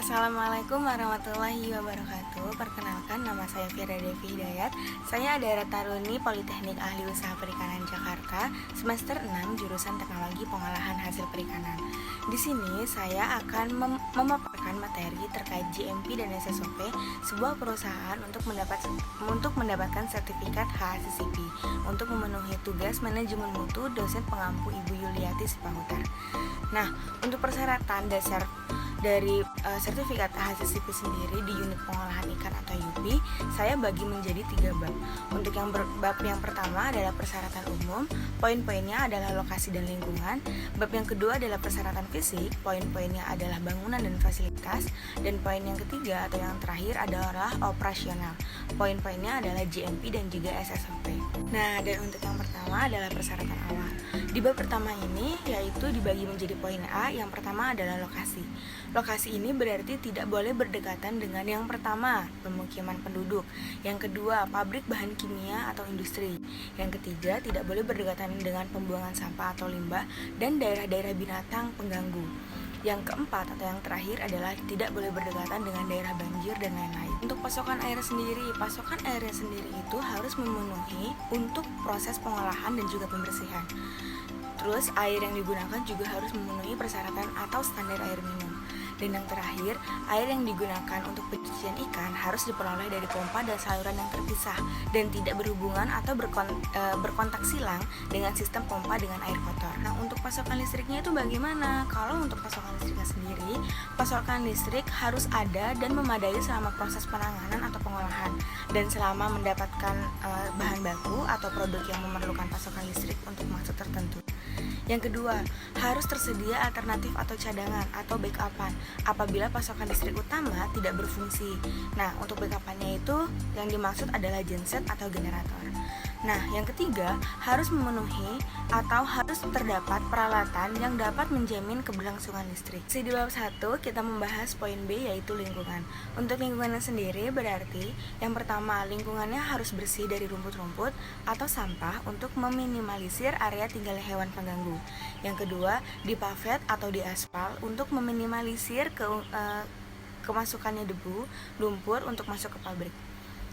Assalamualaikum warahmatullahi wabarakatuh. Perkenalkan, nama saya Fira Devi Hidayat. Saya adalah Taruni Politeknik Ahli Usaha Perikanan Jakarta, semester 6 jurusan Teknologi Pengolahan Hasil Perikanan. Di sini saya akan memaparkan materi terkait GMP dan SSOP sebuah perusahaan untuk mendapatkan sertifikat HACCP untuk memenuhi tugas manajemen mutu dosen pengampu Ibu Yuliati Sipahutar. Nah, untuk persyaratan dasar dari sertifikat HACCP sendiri di unit pengolahan ikan atau UP, saya bagi menjadi 3 bab. Untuk bab yang pertama adalah persyaratan umum, poin-poinnya adalah lokasi dan lingkungan. Bab yang kedua adalah persyaratan fisik, poin-poinnya adalah bangunan dan fasilitas. Dan poin yang ketiga atau yang terakhir adalah operasional, poin-poinnya adalah GMP dan juga SSOP. Nah, dan untuk yang pertama adalah persyaratan awal. Di bab pertama ini yaitu dibagi menjadi poin A. Yang pertama adalah lokasi. Lokasi ini berarti tidak boleh berdekatan dengan yang pertama, pemukiman penduduk. Yang kedua, pabrik bahan kimia atau industri. Yang ketiga, tidak boleh berdekatan dengan pembuangan sampah atau limbah dan daerah-daerah binatang pengganggu. Yang keempat atau yang terakhir adalah tidak boleh berdekatan dengan daerah banjir dan lain-lain. Untuk pasokan airnya sendiri itu harus memenuhi untuk proses pengolahan dan juga pembersihan. Terus air yang digunakan juga harus memenuhi persyaratan atau standar air minum. Dan yang terakhir, air yang digunakan untuk pencucian ikan harus diperoleh dari pompa dan saluran yang terpisah dan tidak berhubungan atau berkontak silang dengan sistem pompa dengan air kotor. Nah, untuk pasokan listriknya itu bagaimana? Kalau untuk pasokan listriknya sendiri, pasokan listrik harus ada dan memadai selama proses penanganan atau pengolahan dan selama mendapatkan bahan baku atau produk yang memerlukan pasokan listrik untuk maksud tertentu. Yang kedua, harus tersedia alternatif atau cadangan atau backupan apabila pasokan listrik utama tidak berfungsi. Nah, untuk backupannya itu yang dimaksud adalah genset atau generator. Nah, yang ketiga, harus memenuhi atau harus terdapat peralatan yang dapat menjamin keberlangsungan listrik. Di bab 1 kita membahas poin B yaitu lingkungan. Untuk lingkungannya sendiri berarti yang pertama, lingkungannya harus bersih dari rumput-rumput atau sampah untuk meminimalisir area tinggal hewan pengganggu. Yang kedua, dipavet atau diaspal untuk meminimalisir kemasukannya debu, lumpur untuk masuk ke pabrik.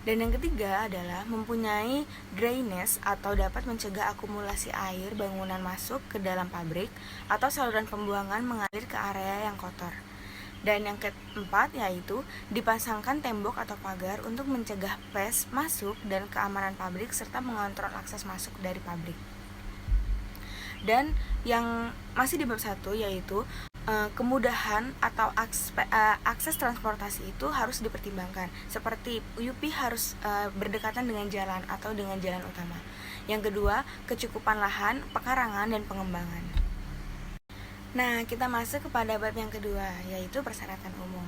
Dan yang ketiga adalah mempunyai drainase atau dapat mencegah akumulasi air bangunan masuk ke dalam pabrik atau saluran pembuangan mengalir ke area yang kotor. Dan yang keempat yaitu dipasangkan tembok atau pagar untuk mencegah pest masuk dan keamanan pabrik serta mengontrol akses masuk dari pabrik. Dan yang masih di bab 1 yaitu kemudahan atau akses transportasi itu harus dipertimbangkan. Seperti UP harus berdekatan dengan jalan atau dengan jalan utama. Yang kedua, kecukupan lahan, pekarangan, dan pengembangan. Nah, kita masuk kepada bab yang kedua, yaitu persyaratan umum.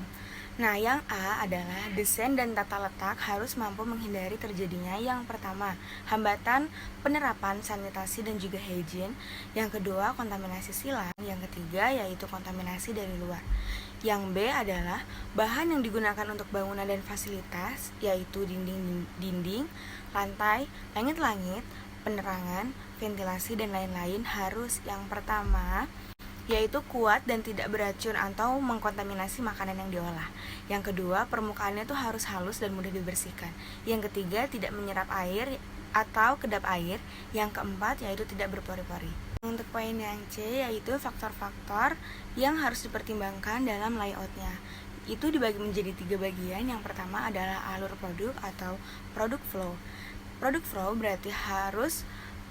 Nah, yang A adalah desain dan tata letak harus mampu menghindari terjadinya yang pertama, hambatan penerapan sanitasi dan juga hygiene. Yang kedua, kontaminasi silang. Yang ketiga, yaitu kontaminasi dari luar. Yang B adalah bahan yang digunakan untuk bangunan dan fasilitas, yaitu dinding, lantai, langit-langit, penerangan, ventilasi, dan lain-lain harus yang pertama yaitu kuat dan tidak beracun atau mengkontaminasi makanan yang diolah. Yang kedua, permukaannya tuh harus halus dan mudah dibersihkan. Yang ketiga, tidak menyerap air atau kedap air. Yang keempat, yaitu tidak berpori-pori. Untuk poin yang C, yaitu faktor-faktor yang harus dipertimbangkan dalam layoutnya. Itu dibagi menjadi 3 bagian. Yang pertama adalah alur produk atau product flow. Product flow berarti harus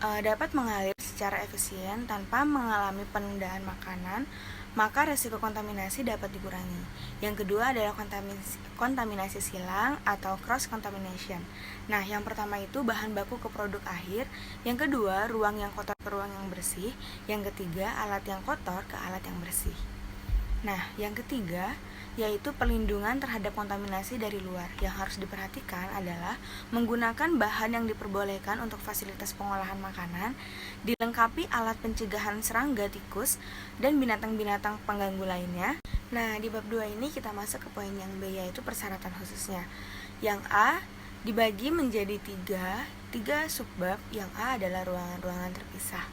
dapat mengalir secara efisien tanpa mengalami penundaan makanan, maka resiko kontaminasi dapat dikurangi. Yang kedua adalah kontaminasi silang atau cross contamination. Nah, yang pertama itu bahan baku ke produk akhir, yang kedua ruang yang kotor ke ruang yang bersih, yang ketiga alat yang kotor ke alat yang bersih. Nah, yang ketiga yaitu perlindungan terhadap kontaminasi dari luar. Yang harus diperhatikan adalah menggunakan bahan yang diperbolehkan untuk fasilitas pengolahan makanan, dilengkapi alat pencegahan serangga, tikus, dan binatang-binatang pengganggu lainnya. Nah, di bab 2 ini kita masuk ke poin yang B yaitu persyaratan khususnya. Yang A dibagi menjadi tiga subbab. Yang A adalah ruangan-ruangan terpisah.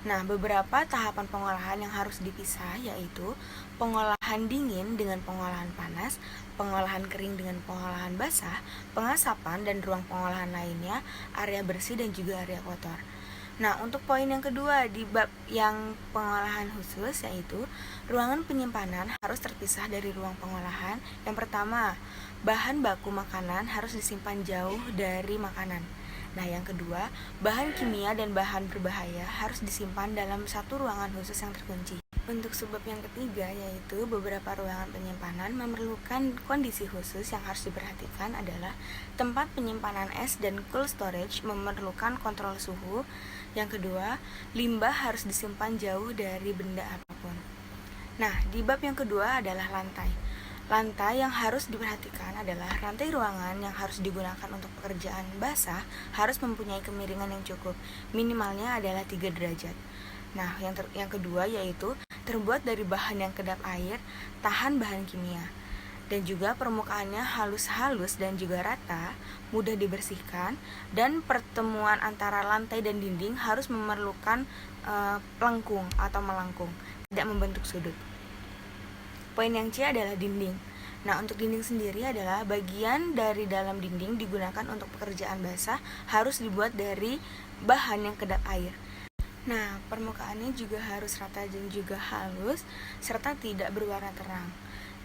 Nah, beberapa tahapan pengolahan yang harus dipisah yaitu pengolahan dingin dengan pengolahan panas, pengolahan kering dengan pengolahan basah, pengasapan dan ruang pengolahan lainnya, area bersih dan juga area kotor. Nah, untuk poin yang kedua di bab yang pengolahan khusus yaitu ruangan penyimpanan harus terpisah dari ruang pengolahan. Yang pertama, bahan baku makanan harus disimpan jauh dari makanan. Nah, yang kedua, bahan kimia dan bahan berbahaya harus disimpan dalam satu ruangan khusus yang terkunci. Untuk sebab yang ketiga, yaitu beberapa ruangan penyimpanan memerlukan kondisi khusus yang harus diperhatikan adalah tempat penyimpanan es dan cold storage memerlukan kontrol suhu. Yang kedua, limbah harus disimpan jauh dari benda apapun. Nah, di bab yang kedua adalah lantai. Lantai yang harus diperhatikan adalah rantai ruangan yang harus digunakan untuk pekerjaan basah harus mempunyai kemiringan yang cukup, minimalnya adalah 3 derajat. Nah, yang kedua yaitu terbuat dari bahan yang kedap air, tahan bahan kimia. Dan juga permukaannya halus-halus dan juga rata, mudah dibersihkan, dan pertemuan antara lantai dan dinding harus memerlukan lengkung atau melengkung, tidak membentuk sudut. Poin yang C adalah dinding. Nah, untuk dinding sendiri adalah bagian dari dalam dinding digunakan untuk pekerjaan basah harus dibuat dari bahan yang kedap air. Nah, permukaannya juga harus rata dan juga halus serta tidak berwarna terang.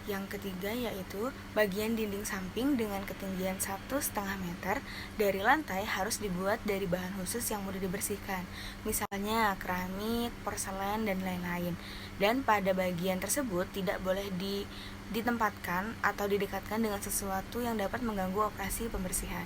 Yang ketiga yaitu bagian dinding samping dengan ketinggian 1,5 meter dari lantai harus dibuat dari bahan khusus yang mudah dibersihkan, misalnya keramik, porselen, dan lain-lain. Dan pada bagian tersebut tidak boleh ditempatkan atau didekatkan dengan sesuatu yang dapat mengganggu operasi pembersihan.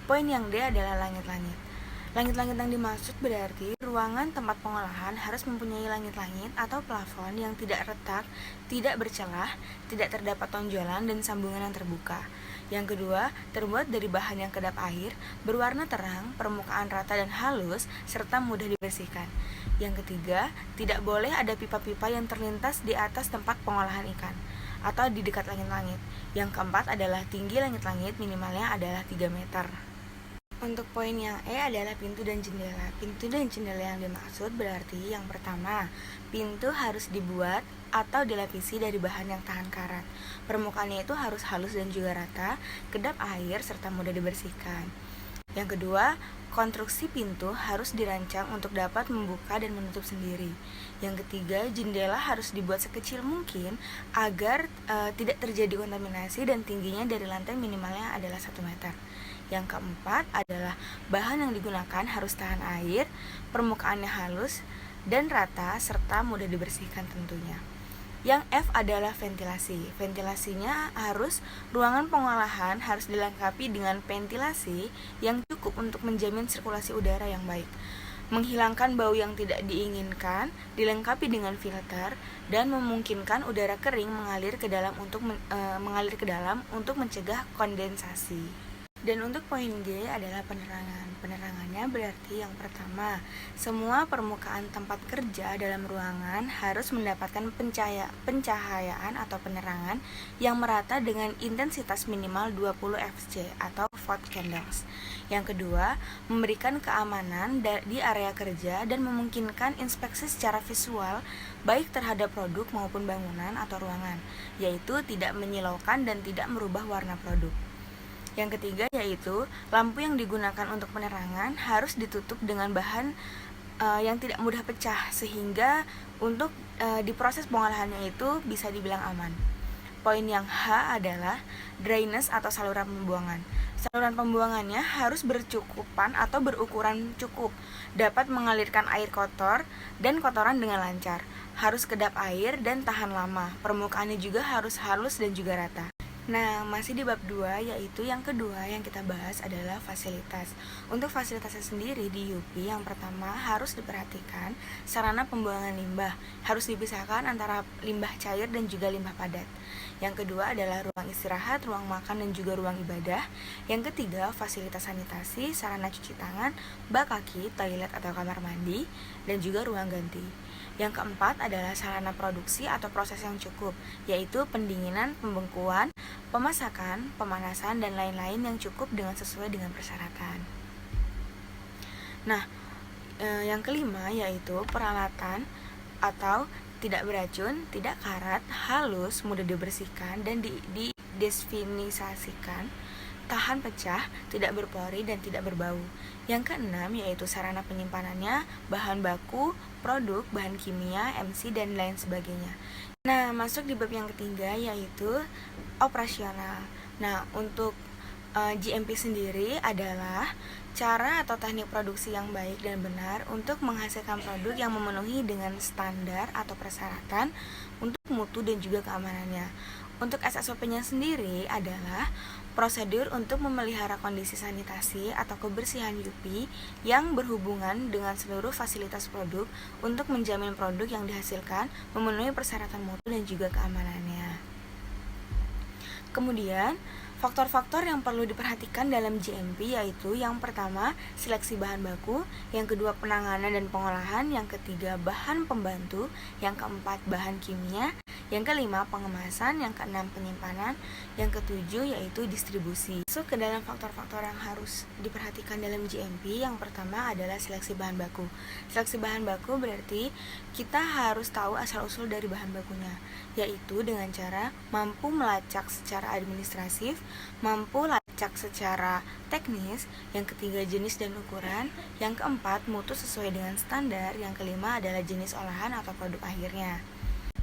Poin yang D adalah langit-langit. Langit-langit yang dimaksud berarti ruangan tempat pengolahan harus mempunyai langit-langit atau plafon yang tidak retak, tidak bercelah, tidak terdapat tonjolan dan sambungan yang terbuka. Yang kedua, terbuat dari bahan yang kedap air, berwarna terang, permukaan rata dan halus, serta mudah dibersihkan. Yang ketiga, tidak boleh ada pipa-pipa yang terlintas di atas tempat pengolahan ikan atau di dekat langit-langit. Yang keempat adalah tinggi langit-langit minimalnya adalah 3 meter. Untuk poin yang E adalah pintu dan jendela. Pintu dan jendela yang dimaksud berarti yang pertama, pintu harus dibuat atau dilapisi dari bahan yang tahan karat. Permukaannya itu harus halus dan juga rata, kedap air serta mudah dibersihkan. Yang kedua, konstruksi pintu harus dirancang untuk dapat membuka dan menutup sendiri. Yang ketiga, jendela harus dibuat sekecil mungkin agar tidak terjadi kontaminasi dan tingginya dari lantai minimalnya adalah 1 meter. Yang keempat adalah bahan yang digunakan harus tahan air, permukaannya halus dan rata serta mudah dibersihkan tentunya. Yang F adalah ventilasi. Ventilasinya ruangan pengolahan harus dilengkapi dengan ventilasi yang cukup untuk menjamin sirkulasi udara yang baik, menghilangkan bau yang tidak diinginkan, dilengkapi dengan filter dan memungkinkan udara kering mengalir ke dalam untuk mencegah kondensasi. Dan untuk poin G adalah penerangan. Penerangannya berarti yang pertama, semua permukaan tempat kerja dalam ruangan harus mendapatkan pencahayaan atau penerangan yang merata dengan intensitas minimal 20 Fc atau watt candles. Yang kedua, memberikan keamanan di area kerja dan memungkinkan inspeksi secara visual baik terhadap produk maupun bangunan atau ruangan, yaitu tidak menyilaukan dan tidak merubah warna produk. Yang ketiga yaitu lampu yang digunakan untuk penerangan harus ditutup dengan bahan yang tidak mudah pecah sehingga untuk di proses pengolahannya itu bisa dibilang aman. Poin yang H adalah drainase atau saluran pembuangan. Saluran pembuangannya harus bercukupan atau berukuran cukup, dapat mengalirkan air kotor dan kotoran dengan lancar, harus kedap air dan tahan lama, permukaannya juga harus halus dan juga rata. Nah, masih di bab 2, yaitu yang kedua yang kita bahas adalah fasilitas. Untuk fasilitasnya sendiri di UPI, yang pertama harus diperhatikan sarana pembuangan limbah. Harus dipisahkan antara limbah cair dan juga limbah padat. Yang kedua adalah ruang istirahat, ruang makan, dan juga ruang ibadah. Yang ketiga, fasilitas sanitasi, sarana cuci tangan, bak kaki, toilet atau kamar mandi, dan juga ruang ganti. Yang keempat adalah sarana produksi atau proses yang cukup, yaitu pendinginan, pembengkuan, pemasakan, pemanasan, dan lain-lain yang cukup sesuai dengan persyaratan. Nah, Yang kelima yaitu peralatan atau tidak beracun, tidak karat, halus, mudah dibersihkan dan didefinisikan, tahan pecah, tidak berpori dan tidak berbau. Yang keenam yaitu sarana penyimpanannya, bahan baku, produk, bahan kimia, MC dan lain sebagainya. Nah, masuk di bab yang ketiga yaitu operasional. Nah, untuk GMP sendiri adalah cara atau teknik produksi yang baik dan benar untuk menghasilkan produk yang memenuhi dengan standar atau persyaratan untuk mutu dan juga keamanannya. Untuk SSOP-nya sendiri adalah prosedur untuk memelihara kondisi sanitasi atau kebersihan UP yang berhubungan dengan seluruh fasilitas produk untuk menjamin produk yang dihasilkan memenuhi persyaratan mutu dan juga keamanannya. Kemudian, faktor-faktor yang perlu diperhatikan dalam GMP yaitu yang pertama, seleksi bahan baku, yang kedua, penanganan dan pengolahan, yang ketiga, bahan pembantu, yang keempat, bahan kimia, yang kelima, pengemasan, yang keenam, penyimpanan, yang ketujuh yaitu distribusi. Masuk ke dalam faktor-faktor yang harus diperhatikan dalam GMP, yang pertama adalah seleksi bahan baku. Seleksi bahan baku berarti kita harus tahu asal-usul dari bahan bakunya, yaitu dengan cara mampu melacak secara administratif, mampu lacak secara teknis, yang ketiga jenis dan ukuran, yang keempat mutu sesuai dengan standar, yang kelima adalah jenis olahan atau produk akhirnya.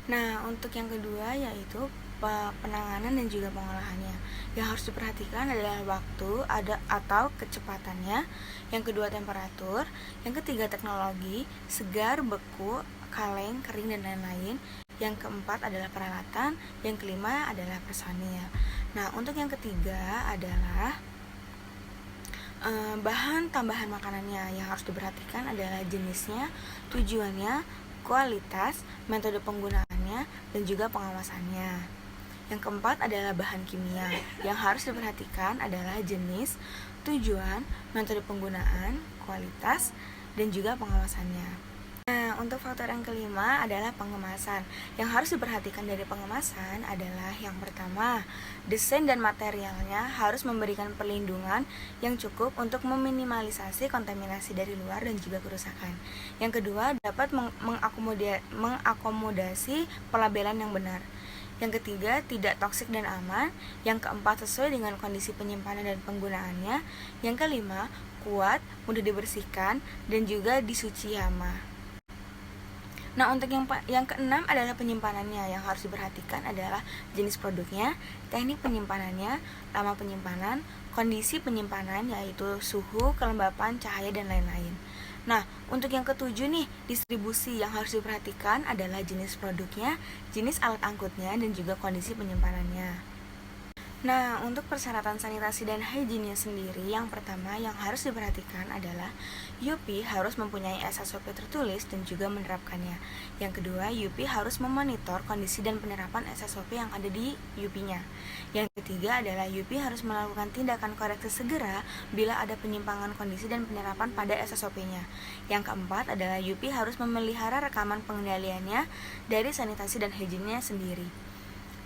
Nah, untuk yang kedua yaitu penanganan dan juga pengolahannya. Yang harus diperhatikan adalah waktu atau kecepatannya, yang kedua temperatur, yang ketiga teknologi, segar, beku, kaleng, kering dan lain-lain. Yang keempat adalah peralatan, yang kelima adalah personil. Nah, untuk yang ketiga adalah bahan tambahan makanannya. Yang harus diperhatikan adalah jenisnya, tujuannya, kualitas, metode penggunaannya, dan juga pengawasannya. Yang keempat adalah bahan kimia. Yang harus diperhatikan adalah jenis, tujuan, metode penggunaan, kualitas, dan juga pengawasannya. Nah, untuk faktor yang kelima adalah pengemasan. Yang harus diperhatikan dari pengemasan adalah yang pertama, desain dan materialnya harus memberikan perlindungan yang cukup untuk meminimalisasi kontaminasi dari luar dan juga kerusakan. Yang kedua, dapat mengakomodasi pelabelan yang benar. Yang ketiga, tidak toksik dan aman. Yang keempat, sesuai dengan kondisi penyimpanan dan penggunaannya. Yang kelima, kuat, mudah dibersihkan, dan juga disuci hama. Nah, untuk yang keenam adalah penyimpanannya. Yang harus diperhatikan adalah jenis produknya, teknik penyimpanannya, lama penyimpanan, kondisi penyimpanan yaitu suhu, kelembapan, cahaya, dan lain-lain. Nah, untuk yang ketujuh nih, distribusi. Yang harus diperhatikan adalah jenis produknya, jenis alat angkutnya, dan juga kondisi penyimpanannya. Nah, untuk persyaratan sanitasi dan hygiene sendiri, yang pertama yang harus diperhatikan adalah UP harus mempunyai SSOP tertulis dan juga menerapkannya. Yang kedua, UP harus memonitor kondisi dan penerapan SSOP yang ada di UP-nya. Yang ketiga adalah UP harus melakukan tindakan koreksi segera bila ada penyimpangan kondisi dan penerapan pada SSOP-nya. Yang keempat adalah UP harus memelihara rekaman pengendaliannya dari sanitasi dan hygiene-nya sendiri.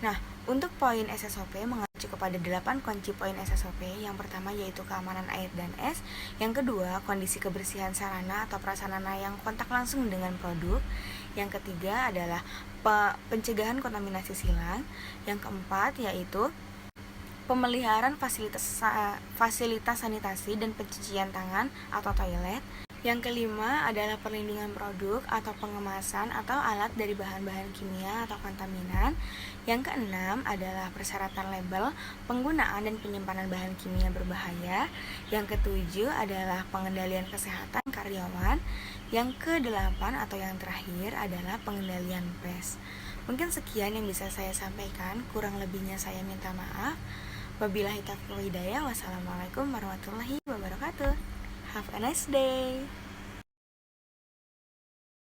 Nah, untuk poin SSOP mengacu kepada 8 kunci poin SSOP. Yang pertama yaitu keamanan air dan es. Yang kedua, kondisi kebersihan sarana atau prasarana yang kontak langsung dengan produk. Yang ketiga adalah pencegahan kontaminasi silang. Yang keempat yaitu pemeliharaan fasilitas sanitasi dan pencucian tangan atau toilet. Yang kelima adalah perlindungan produk atau pengemasan atau alat dari bahan-bahan kimia atau kontaminan. Yang keenam adalah persyaratan label, penggunaan dan penyimpanan bahan kimia berbahaya. Yang ketujuh adalah pengendalian kesehatan karyawan. Yang kedelapan atau yang terakhir adalah pengendalian pes. Mungkin sekian yang bisa saya sampaikan, kurang lebihnya saya minta maaf. Wabillahi taufiq wal hidayah. Wassalamualaikum warahmatullahi wabarakatuh. Have a nice day.